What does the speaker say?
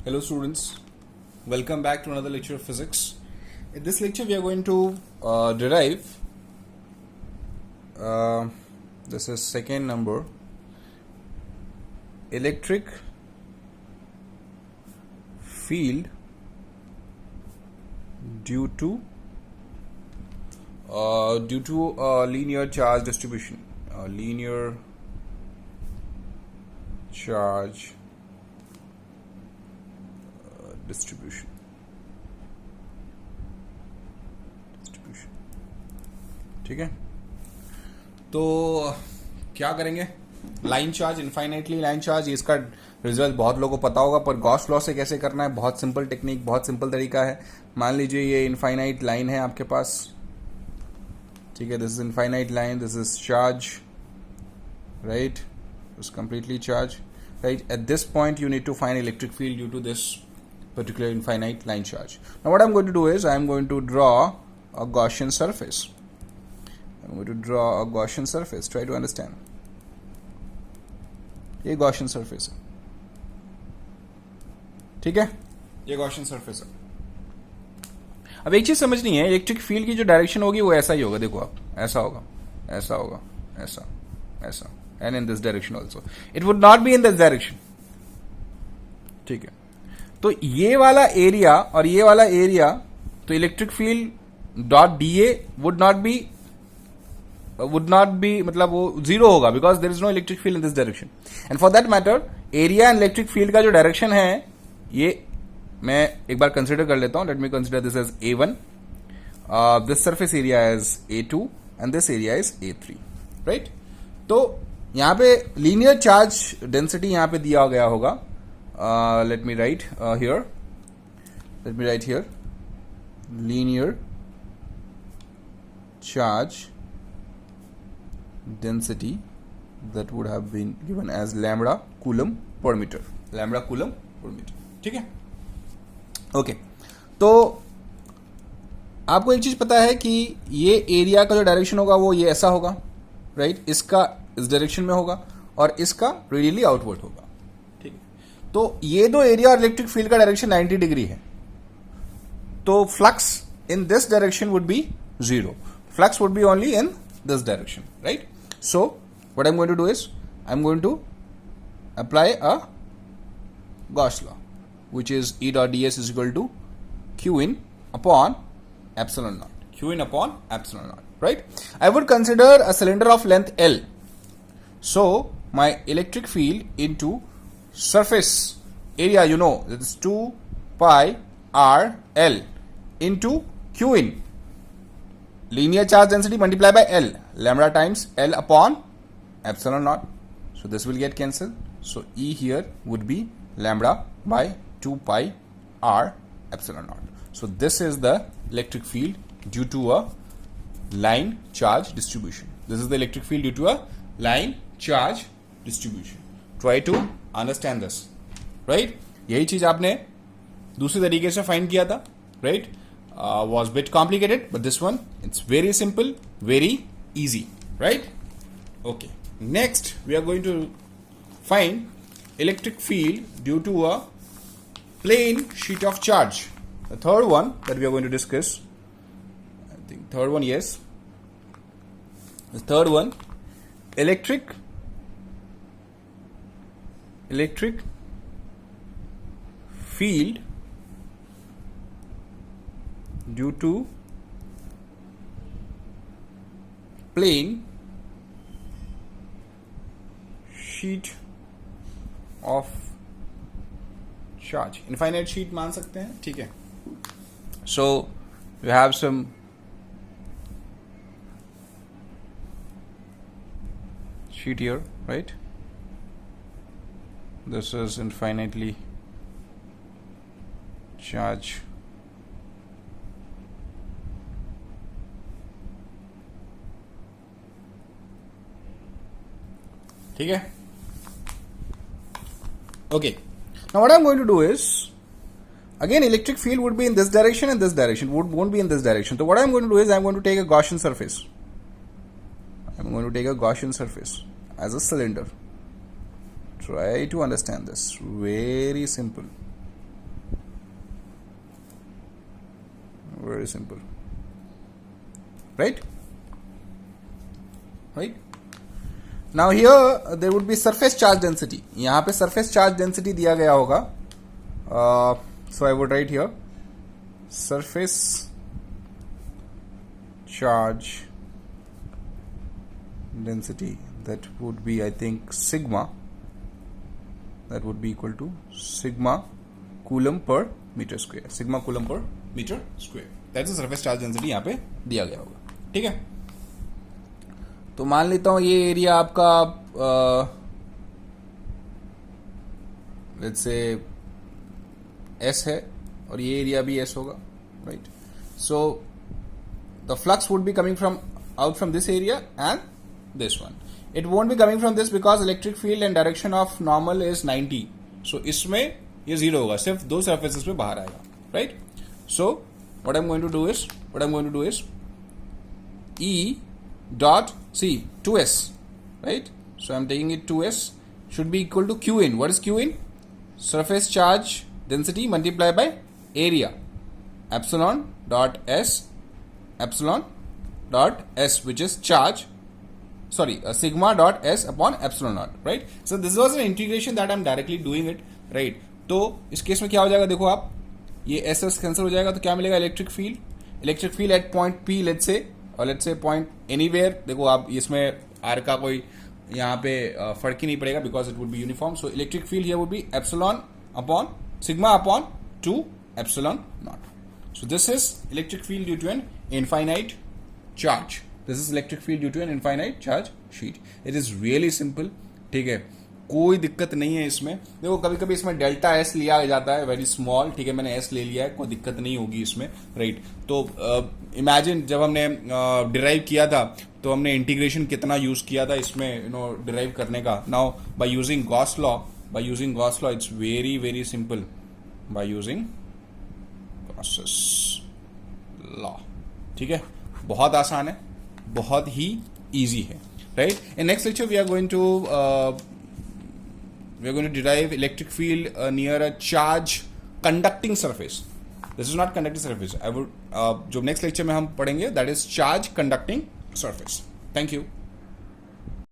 Hello students, welcome back to another lecture of physics. In this lecture we are going to derive, this is second number, electric field due to linear charge distribution. Linear charge distribution. ठीक है, तो क्या करेंगे? Line charge, infinitely line charge, इसका result बहुत लोगों को पता होगा, पर गॉस लॉ से कैसे करना है, बहुत सिंपल टेक्निक, बहुत सिंपल तरीका है. मान लीजिए ये इनफाइनाइट लाइन है आपके पास, ठीक है. This is infinite line, this is charge, right, it's completely charge, right. At this point you need to find electric field due to this particular infinite line charge. Now what I'm going to do is I'm going to draw a Gaussian surface. I'm going to draw a Gaussian surface. Try to understand. ये Gaussian surface है, ठीक है, ये Gaussian surface है. अब एक चीज समझनी है, इलेक्ट्रिक फील्ड की जो डायरेक्शन होगी वो ऐसा ही होगा. देखो आप, ऐसा होगा, ऐसा होगा, ऐसा, ऐसा, and in this direction also. It would not be in this direction. ठीक है, तो ये वाला एरिया और ये वाला एरिया, तो electric field dot DA would not be मतलब वो जीरो होगा, because there is no electric field in this direction. And for that matter area and electric field का जो डायरेक्शन है, ये मैं एक बार कंसिडर कर लेता हूं. Let me consider this as A1, this surface area as A2 and this area is A3, right. तो यहां पे लीनियर चार्ज डेंसिटी यहां पे दिया गया होगा. Let me write here. Let me write here. Linear charge density that would have been given as lambda coulomb per meter. Lambda coulomb per meter. ठीक है? ओके. तो आपको एक चीज पता है कि ये एरिया का जो डायरेक्शन होगा वो ये ऐसा होगा, राइट. इसका इस डायरेक्शन में होगा और इसका रेडियली आउटवर्ड होगा. तो ये दो एरिया और इलेक्ट्रिक फील्ड का डायरेक्शन 90 डिग्री है, तो flux in this direction would be zero. Flux would be only in this direction, right. So what I am going to do is I am going to apply a Gauss law, which is E dot ds is equal to q in upon epsilon naught. Q in upon epsilon naught, right. I would consider a cylinder of length L. So my electric field into surface area, you know, it's 2 pi r L into q in linear charge density multiplied by L, lambda times L upon epsilon naught. So this will get cancelled. So E here would be lambda by 2 pi r epsilon naught. So this is the electric field due to a line charge distribution. This is the electric field due to a line charge distribution. Try to understand this, right. यही चीज आपने दूसरे तरीके से find किया था, right. Was bit complicated, but this one it's very simple, very easy, right. Okay, next we are going to find electric field due to a plane sheet of charge. The third one that we are going to discuss, I think third one, yes, the third one, electric field due to plane sheet of charge. Infinite sheet मान सकते हैं, ठीक है. So we have some sheet here, right. This is infinitely charge. ठीक है. Okay. Now what I'm going to do is, again electric field would be in this direction and this direction won't be in this direction. So what I'm going to do is I'm going to take a Gaussian surface. I'm going to take a Gaussian surface as a cylinder. Try to understand this. Very simple. very simple, right? Now here there would be surface charge density. यहाँ पे surface charge density दिया गया होगा. So I would write here surface charge density, that would be, I think, sigma. That would be equal to sigma coulomb per meter square. Sigma coulomb per meter square. That's the surface charge density यहाँ पे दिया गया होगा. ठीक है. तो मान लेता हूं ये एरिया आपका लेट्स से S है और ये एरिया भी S होगा, right? So the flux would be coming from out from this area and this one. It won't be coming from this because electric field and direction of normal is 90. सो इसमें ये 0 होगा, सिर्फ दो surfaces पे बाहर आएगा, right? So what I am going to do is E dot C 2S, right? So I'm taking it 2S should be equal to Q in. What is Q in? Surface charge density multiplied by area, epsilon dot S which is charge, sigma dot S upon epsilon naught, right? So this was an integration that I'm directly doing it, right? तो इस case में क्या हो जाएगा, देखो आप, ये S cancel हो जाएगा तो क्या मिलेगा, electric field at point P let's say, और लेट्स से पॉइंट एनीवेयर. देखो आप, इसमें आर का कोई यहाँ पे फर्क ही नहीं पड़ेगा because it would be uniform. So electric field here would be epsilon upon sigma upon 2 epsilon naught. So this is electric field due to an infinite charge. This is electric field due to an infinite charge sheet. It is really simple, ठीक है, कोई दिक्कत नहीं है इसमें. देखो कभी कभी इसमें डेल्टा एस लिया जाता है, वेरी स्मॉल, ठीक है, मैंने एस ले लिया है, कोई दिक्कत नहीं होगी इसमें, राइट? तो इमेजिन जब हमने डिराइव किया था तो हमने इंटीग्रेशन कितना यूज किया था इसमें, डिराइव करने का. Now by using Gauss law it's very very simple. By using Gauss law, ठीक है, बहुत आसान है, बहुत ही इजी है, right? In next lecture we are going to derive electric field near a charge conducting surface. This is not conducting surface. I would जो next lecture में हम पढ़ेंगे, that is charge conducting surface. Thank you.